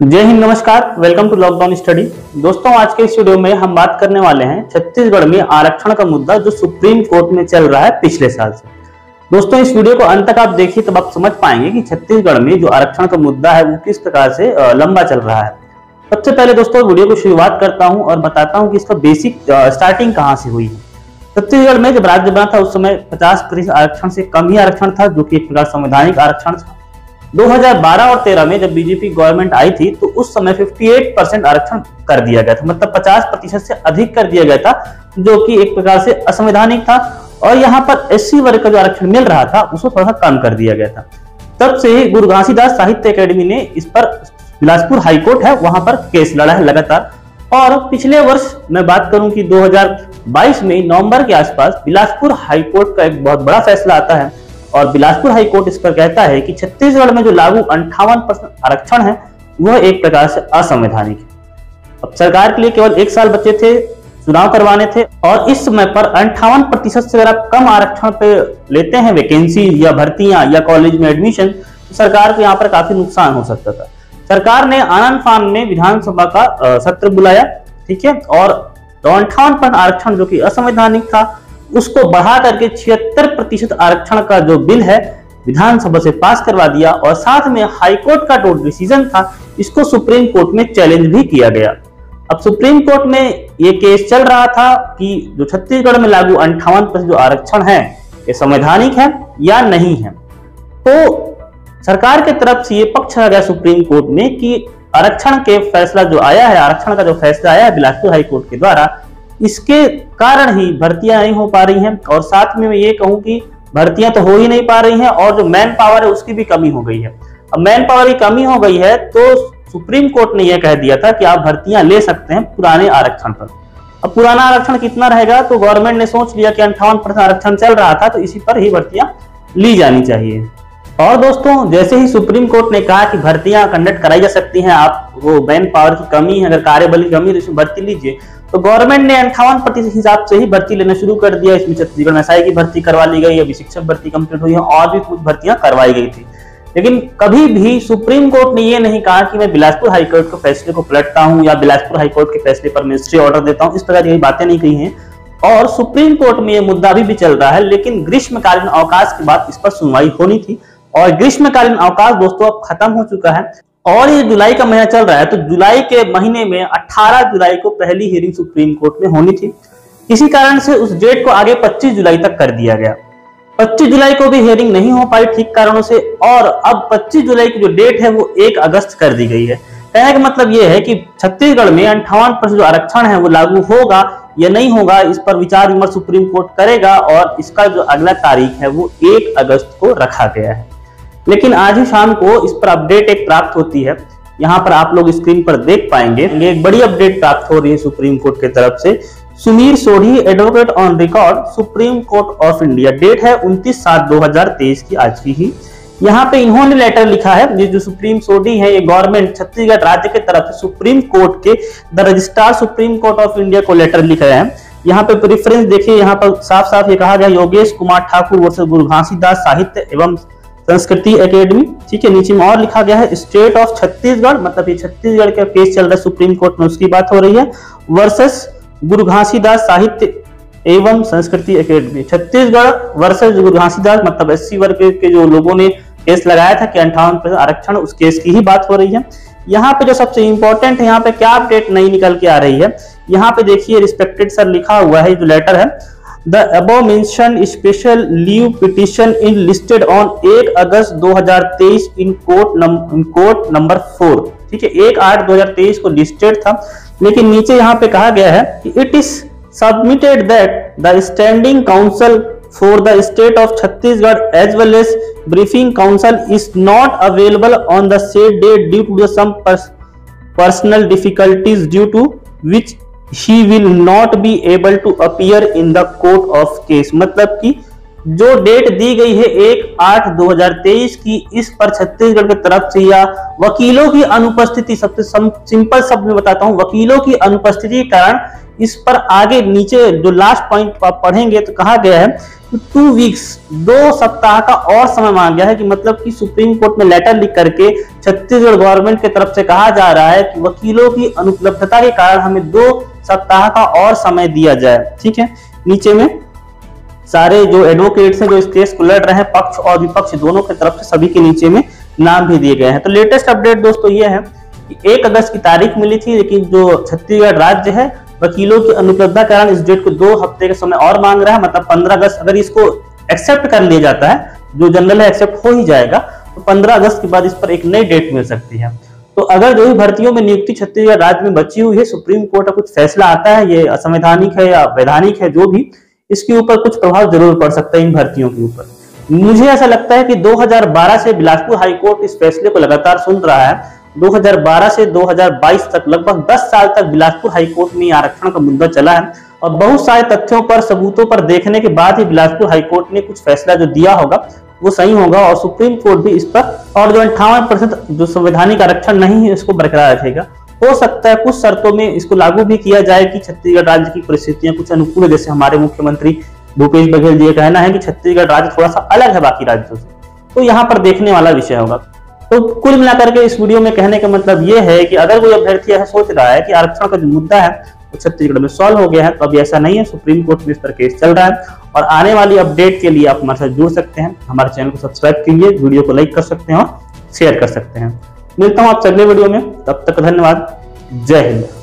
जय हिंद, नमस्कार। Welcome to lockdown study. दोस्तों, आज के इस वीडियो में हम बात करने वाले हैं छत्तीसगढ़ में आरक्षण का मुद्दा जो सुप्रीम कोर्ट में चल रहा है पिछले साल से। दोस्तों, इस वीडियो को अंत तक आप देखिए तब आप समझ पाएंगे कि छत्तीसगढ़ में जो आरक्षण का मुद्दा है वो किस प्रकार से लंबा चल रहा है। सबसे पहले दोस्तों वीडियो को शुरुआत करता हूँ और बताता हूँ कि इसका बेसिक स्टार्टिंग कहाँ से हुई है। छत्तीसगढ़ में जब राज्य बना था उस समय 50% आरक्षण से कम ही आरक्षण था, जो कि एक प्रकार संवैधानिक आरक्षण था। 2012 और 13 में जब बीजेपी गवर्नमेंट आई थी तो उस समय 58% आरक्षण कर दिया गया था, मतलब 50% से अधिक कर दिया गया था, जो कि एक प्रकार से असंवैधानिक था। और यहाँ पर एससी वर्ग का जो आरक्षण मिल रहा था उसको थोड़ा सा कम कर दिया गया था। तब से ही गुरु घासीदास साहित्य अकेडमी ने इस पर, बिलासपुर हाईकोर्ट है वहां पर केस लड़ा है लगातार। और पिछले वर्ष मैं बात करूं कि 2022 में नवंबर के आसपास बिलासपुर हाईकोर्ट का एक बहुत बड़ा फैसला आता है और बिलासपुर हाईकोर्ट इस पर कहता है कि छत्तीसगढ़ में जो लागू 58% आरक्षण है वह एक प्रकार से असंवैधानिक है। अब सरकार के लिए केवल 1 साल बचे थे, चुनाव करवाने थे, और इस समय पर 58% से अगर आप कम आरक्षण पे लेते हैं वैकेंसी या भर्तियां या कॉलेज में एडमिशन, तो सरकार को यहाँ पर काफी नुकसान हो सकता था। सरकार ने आनंद फान में विधानसभा का सत्र बुलाया, ठीक है, और 58% आरक्षण जो कि असंवैधानिक था उसको बढ़ा करके 76% आरक्षण का जो बिल है विधानसभा से पास करवा दिया। और साथ में हाईकोर्ट का जो डिसीजन था इसको सुप्रीम कोर्ट में चैलेंज भी किया गया। अब सुप्रीम कोर्ट में ये केस चल रहा था कि जो छत्तीसगढ़ में लागू 58% जो आरक्षण है ये संवैधानिक है या नहीं है। तो सरकार के तरफ से ये पक्ष आ गया सुप्रीम कोर्ट में कि आरक्षण के फैसला जो आया है, आरक्षण का जो फैसला आया है बिलासपुर हाईकोर्ट के द्वारा, इसके कारण ही भर्तियां नहीं हो पा रही हैं। और साथ में मैं ये कहूं कि भर्तियां तो हो ही नहीं पा रही हैं और जो मैन पावर है उसकी भी कमी हो गई है। अब मैन पावर की कमी हो गई है तो सुप्रीम कोर्ट ने यह कह दिया था कि आप भर्तियां ले सकते हैं पुराने आरक्षण पर। अब पुराना आरक्षण कितना रहेगा, तो गवर्नमेंट ने सोच लिया कि 58% आरक्षण चल रहा था तो इसी पर ही भर्तियां ली जानी चाहिए। और दोस्तों, जैसे ही सुप्रीम कोर्ट ने कहा कि भर्तियां कंडक्ट कराई जा सकती हैं, आप वो मैन पावर की कमी है, अगर कार्यबल की कमी है तो इसमें भर्ती लीजिए, तो गवर्नमेंट ने 58% हिसाब से ही भर्ती लेना शुरू कर दिया। इसमें छत्तीसगढ़ में एसआई की भर्ती करवा ली गई, अभी शिक्षक भर्ती कंप्लीट हुई है और भी कुछ भर्तियां करवाई गई थी। लेकिन कभी भी सुप्रीम कोर्ट ने ये नहीं कहा कि मैं बिलासपुर हाईकोर्ट के फैसले को पलटता हूं या बिलासपुर हाईकोर्ट के फैसले पर मिनिस्ट्री ऑर्डर देता हूं, इस प्रकार की बातें नहीं कही हैं। और सुप्रीम कोर्ट में ये मुद्दा अभी भी चल रहा है, लेकिन ग्रीष्मकालीन अवकाश के बाद इस पर सुनवाई होनी थी और ग्रीष्मकालीन अवकाश दोस्तों अब खत्म हो चुका है और ये जुलाई का महीना चल रहा है। तो जुलाई के महीने में 18 जुलाई को पहली हियरिंग सुप्रीम कोर्ट में होनी थी। इसी कारण से उस डेट को आगे 25 जुलाई तक कर दिया गया। 25 जुलाई को भी हियरिंग नहीं हो पाई ठीक कारणों से, और अब 25 जुलाई की जो डेट है वो 1 अगस्त कर दी गई है। कहने का मतलब ये है कि छत्तीसगढ़ में 58% जो आरक्षण है वो लागू होगा या नहीं होगा, इस पर विचार विमर्श सुप्रीम कोर्ट करेगा और इसका जो अगला तारीख है वो 1 अगस्त को रखा गया है। लेकिन आज ही शाम को इस पर अपडेट एक प्राप्त होती है, यहाँ पर आप लोग स्क्रीन पर देख पाएंगे। ये एक बड़ी अपडेट प्राप्त हो रही है सुप्रीम कोर्ट की तरफ से। Sumeer Sodhi advocate on record Supreme Court of India, date है 29/7/2023 की, आज की ही। यहाँ पे इन्होंने लेटर लिखा है, ये जो सुप्रीम सोढ़ी है ये गवर्नमेंट छत्तीसगढ़ राज्य के तरफ से सुप्रीम कोर्ट के the registrar supreme Court of India को लेटर लिख रहे हैं। यहाँ पे प्रेफरेंस देखिए, यहाँ पर साफ साफ ये कहा गया योगेश कुमार ठाकुर वर्सेस गुरु घासीदास साहित्य एवं संस्कृति एकेडमी, ठीक है। नीचे में और लिखा गया है स्टेट ऑफ छत्तीसगढ़, मतलब ये छत्तीसगढ़ का केस चल रहा है सुप्रीम कोर्ट में, उसकी बात हो रही है, वर्सेस गुरु घासीदास साहित्य एवं संस्कृति एकेडमी। छत्तीसगढ़ वर्सेस गुरु घासीदास, मतलब एससी वर्ग के जो लोगों ने केस लगाया था कि 58% आरक्षण, उस केस की ही बात हो रही है। यहाँ पे जो सबसे इंपॉर्टेंट है, यहाँ पे क्या अपडेट नई निकल के आ रही है, यहाँ पे देखिए रिस्पेक्टेड सर लिखा हुआ है, जो लेटर है, The above mentioned special leave petition is listed on 1 August 2023 in court number 4, ठीक है। 1/8/2023 को लिस्टेड था, लेकिन नीचे यहाँ पे कहा गया है कि it is submitted that the standing council for the state of Chhattisgarh as well as briefing council is not available on the said date due to some personal difficulties due to which he will not be able to appear in the court of case। मतलब कि जो date दी गई है 1/8/2023 की, इस पर छत्तीसगढ़ की तरफ से या वकीलों की अनुपस्थिति, सबसे सिंपल शब्द में बताता हूं, वकीलों की अनुपस्थिति के कारण इस पर आगे नीचे जो लास्ट पॉइंट आप पढ़ेंगे तो कहा गया है 2 वीक्स 2 सप्ताह का और समय मांगा गया है कि मतलब कि सुप्रीम कोर्ट में लेटर लिख करके छत्तीसगढ़ गवर्नमेंट की तरफ से कहा जा रहा है कि वकीलों की अनुपलब्धता के कारण हमें 2 सप्ताह का और समय दिया जाए। ठीक है, नीचे में सारे जो एडवोकेट्स हैं जो इस केस को लड़ रहे हैं, पक्ष और विपक्ष दोनों की तरफ से, सभी के नीचे में नाम भी दिए गए हैं। तो लेटेस्ट अपडेट दोस्तों ये है कि 1 अगस्त की तारीख मिली थी, लेकिन जो छत्तीसगढ़ राज्य है वकीलों की अनुपलब्धता के कारण इस डेट को 2 हफ्ते का समय और मांग रहा है। मतलब 15 अगस्त अगर इसको एक्सेप्ट कर लिया जाता है, जो जनरल है एक्सेप्ट हो ही जाएगा, तो 15 अगस्त के बाद इस पर एक नई डेट मिल सकती है। तो अगर जो भी भर्तियों में नियुक्ति छत्तीसगढ़ राज्य में बची हुई है, सुप्रीम कोर्ट का कुछ फैसला आता है, ये असंवैधानिक है या वैधानिक है, जो भी, इसके ऊपर कुछ प्रभाव जरूर पड़ सकता है इन भर्तियों के ऊपर। मुझे ऐसा लगता है कि 2012 से बिलासपुर हाईकोर्ट इस फैसले को लगातार सुन रहा है। 2012 से 2022 तक लगभग 10 साल तक बिलासपुर हाईकोर्ट में आरक्षण का मुद्दा चला है और बहुत सारे तथ्यों पर, सबूतों पर देखने के बाद ही बिलासपुर हाईकोर्ट ने कुछ फैसला जो दिया होगा वो सही होगा और सुप्रीम कोर्ट भी इस पर और जो 58% जो संवैधानिक आरक्षण नहीं है इसको बरकरार रखेगा। हो सकता है कुछ शर्तों में इसको लागू भी किया जाए कि छत्तीसगढ़ राज्य की परिस्थितियां कुछ अनुकूल है, जैसे हमारे मुख्यमंत्री भूपेश बघेल जी का कहना है कि छत्तीसगढ़ राज्य थोड़ा सा अलग है बाकी राज्यों से, तो यहाँ पर देखने वाला विषय होगा। तो कुल मिलाकर के इस वीडियो में कहने का मतलब ये है कि अगर कोई अभ्यर्थी ऐसा सोच रहा है कि आरक्षण का जो मुद्दा है वो छत्तीसगढ़ में सॉल्व हो गया है, तो अभी ऐसा नहीं है। सुप्रीम कोर्ट में इस पर केस चल रहा है और आने वाली अपडेट के लिए आप हमारे साथ जुड़ सकते हैं। हमारे चैनल को सब्सक्राइब कीजिए, वीडियो को लाइक कर सकते हैं और शेयर कर सकते हैं। मिलता हूं आपसे अगले वीडियो में, तब तक धन्यवाद। जय हिंद।